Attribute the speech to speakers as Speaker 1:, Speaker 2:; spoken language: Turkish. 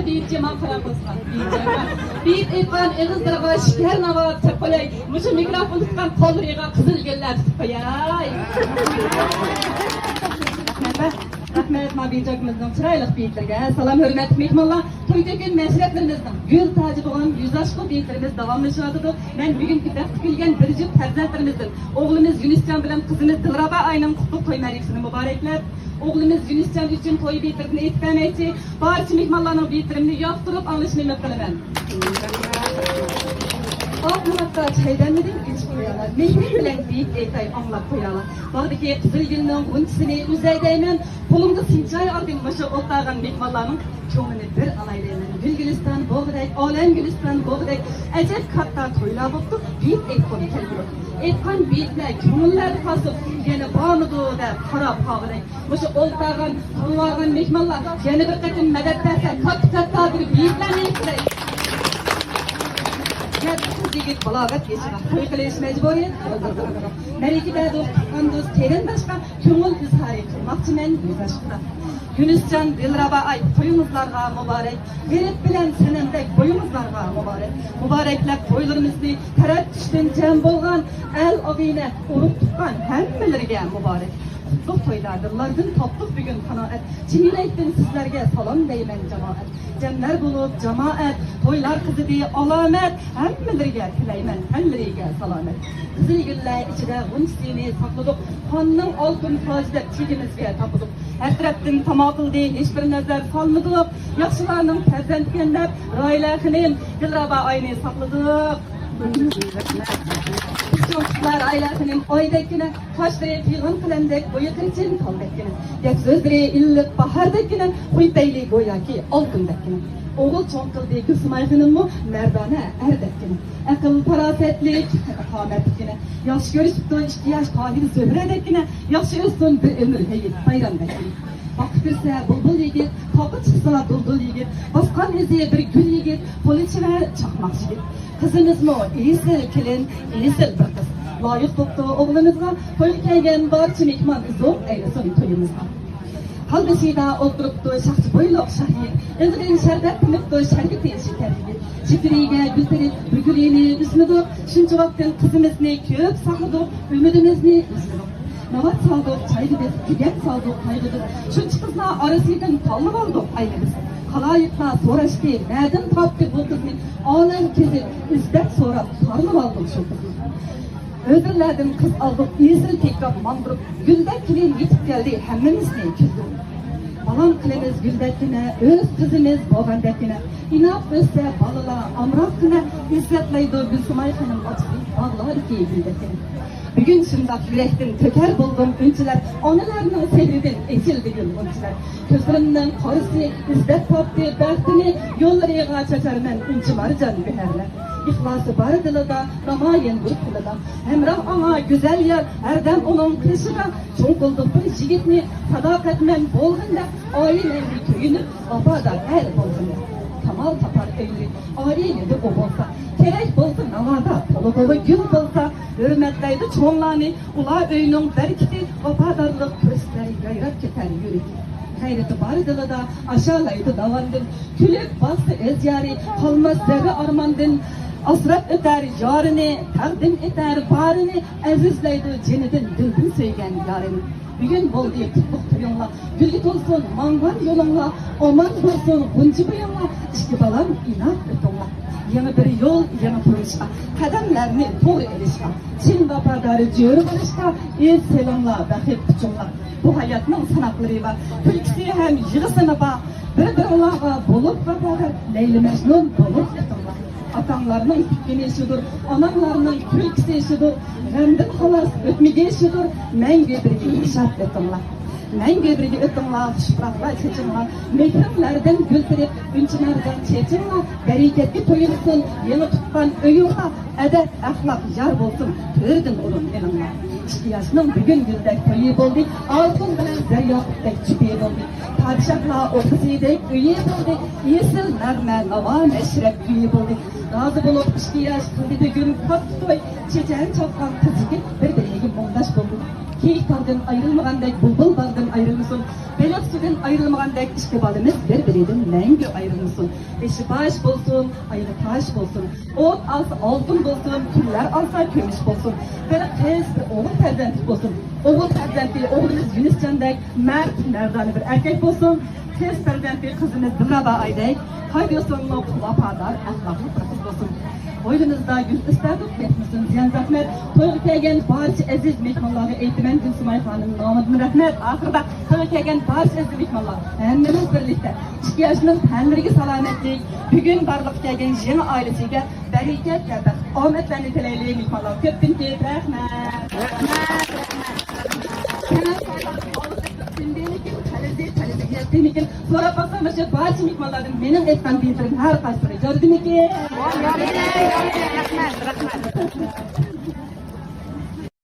Speaker 1: deyip Cemal Karabos'tan. Deyip etken Eğizdar'a şeker nava tutup koyay. Muşu mikrofon tutkan kollarıya kızıl güller tutup koyay. Rahmet mabiyacakımızdan çıraylık beyitlerge. Salam hürmet mehmanlar. Toydaki meşreplerimizden gül tacı doğan yüz aşkı beyitlerimiz devamlaşadıdır. Ben bugünkü dert gülgen biricik terzentlerimizden. Oğlumuz Yunuscan bilen kızımız Dilraba ayının kutlu toy merikisini mübarekler. Oğlumuz Yunuscan için toy beyitlerini etkilemeyci. Barışı mehmanlarının beyitlerini yaptırıp anlaşını ümit kılımen. Altınakta çaydanlıdır güç koyarlar. Mehmet bilen deyip eytay anlap koyarlar. Bağdaki kızıl gülünün günçisini üzeydeymen. Kolumda sincay ardın başı otlağın mehmanlarının çoğunu bir anaylayman. Gül gülistan boğdek, alem gülistan boğdek. Ecep katta toyla boktu, deyip eytkonu kelbirok. Eytkan beyitler, kömüller kasıp, yine bağmıdı da para pağdek. Başı otlağın, toyların mehmanlar, yine bir katın medet derse, kat bir beyitler eytley. Yigit balagat geçiyor. Toy kılış mecburiyet. Merikide dostkan dost terin başka köngül izhar etmek için yüz aşkına. Yunuscan Dilraba ay toyumuzlarga mübarek. Verip bilen senendek boyumuzlarga mübarek. Mübareklek toylarımızı taraf düşten cem bolgan el avine urup tutkan hemmelerge mübarek. Kutluk toylardırlardın topluk bir gün kanaat. Cemileyttin sizlerge salam deymen cemaat. Cemler bulup cemaat, toylar kızı diye alamet. Hemmelerge tileymen, hemmelerge salamet. Kızıl güller içine günçsini sakladık. Kanның altın tacıdep çekimizge tapıdık. Her taraftan tamakıl diye hiçbir nazar salmadık. Yaxşılarının terzentgenler, raylarının Dilraba ayını sakladık. Çocuklar ailesinin oydakine, kaşları filan kılemdek, boyu kırçın kaldakine. Yak sözleri illik bahardakine, huy beyli goyaki altındakine. Oğul çonkıl diye kısmayfının mu, merdane erdekine. Akıl parasetlik, kametkine. Yaş görüşüptü, 2 yaş tahir zöhredekine. Yaşıyorsun bir ömür heyit, bayramdakine. Bakırsa bulbul yigit, kapı çıksa duldul yigit. Baskan iziye bir gül yigit, poliçi ve çakmak yigit. Kızınız mı? İyisil kilin, iyisil bir kız. Layık tuttu oğlunuzga, toyulkaygen barçı mikman zor eylesin toyumuzga. Halbesida oturuptu şahçı boyluk şahit, ezgin şerbet piniptu şerbeti şekeriydi. Şifiriyle gülterip bürgüleyini üzmüdük, şunca vaktin kızımızını köp sakladık, ümidimizni üzmüdük. Navat saldık, çaydıdık, gügen saldık, kaygıdık. Şunca kızla arasıydan tallıp aldık aylımız. Kalayıkla soraştı, nereden taptı bu kızın, alem kezi, izbek sonra sarılıp aldık şu kızın. Özürlerdim kız aldık, iyisini tekrar mandırıp, güldek kilin yetip geldi, hemmemizle küzdük. Balam kılımız güldekine, öz kızımız boğandakine, inap özse balıla, amrakkine, izzetleydi Gülsümaykan'ın açtı, bağlar ki güldekine. Bugün şundak yürekten töker buldum ünçüler, onalarının sevridin esildi gül ünçüler. Közlerimden karısı izbek taptı bəxtini, yollarıya çaçar men ünçü marcan büherler. İhlası bar dılıda, ramayen bir kılıda. Hemrah ana güzel yer, erdem onun kışına. Çoğulduk bir jigitni, sadakatmen bolğunda, ailevi köyünü, babada el bolğunda. Kamal tapar evli, ailevi o bolsa. Kerek bolsa navada, tolu dolu gül bolsa. Hürmetleydi çoğunlarını, ula öyünün berkiti, vafadarlık kösteri gayret keter yürek. Hayreti bari da aşağılaydı davandın. Külüp bastı ezyari, kalmaz zerre armandın. Asrap öter yarını, takdim eder barını, azizleydi cenedin dildin söygen yarını. Bugün bol diye kutluk tuyunla, gülgit olsun mangan yolunla, oman olsun buncu buyunla, işki balam inat ötünla. Yeni bir yol, yeni kuruşa, kademlerini doğru erişka. Çin vafadarı cüğürü barışka, el selamla, bakip küçünla. Bu hayatın sanakları var, külkisi hem yığısını var. Bir Allah'a bulup vafadar, Leyli Mecnun bulup ötünla. Atanlarının fikrini şudur, anamlarının külkisi şudur, Remdin halas ötmege şudur, men göbirgi işaret ötünla. Men göbirgi ötünla, şıprakla çeçinla, mehrimlerden gültirip, ünçülerden çeçinla, bereketli toyulsun, yeni tutkan öyünla, edep, ahlak, yar bolsun, tördün olun elinla. İhtiyacının bugün güldek toyu boldu, altın bilen zeryakutdek çüpeyi boldu. Padişahla ortasıydek üye boldu, yesil mermer, nava, meşrep üye boldu. Razı bulup ihtiyaç kıldı gün kaptı toy, çeçen çapkan kızıgı bir birliği mondaş boldu. Keyif tardın ayrılmagandek bulbul bardın ayrılmışsın. Belet sudan ayrılmagandek iki balımız birbirinden мәңгі ayrılmasın. Beşi baş bolsun, ayrı taş bolsun. Ot alsa altın bolsun, küller alsa kömüş bolsun. Bir kız, bir oğul perzenti bolsun. Oğul perzenti, oğlumuz Yunuscandek, mert, merdane bir erkek bolsun. Kız perzenti, kızımız Dilraba Aydek. Haydiyosunlu, vapadar, ahlaklı bir kız bolsun. Oylunuzda gül isterdik etmesin ziyan zahmet. Toygu kelgen barcha aziz mehmonlarga aytaman Gulsumay xonim nomidan rahmat. Oxirida toyga kelgan barcha aziz mehmonlar hammamiz birlikda ikki yoshimiz tanlariga salomatlik, bugun barliqqa kelgan yangi oilasiga barakat keldi. Omadlarni tilaylik mehmonlar. Ko'pdan ko'p rahmat. Rahmat. So'rab qolsam o'sha barcha mehmonlardan mening aytgan bildirim har qaysi jo'rdimikin? Rahmat.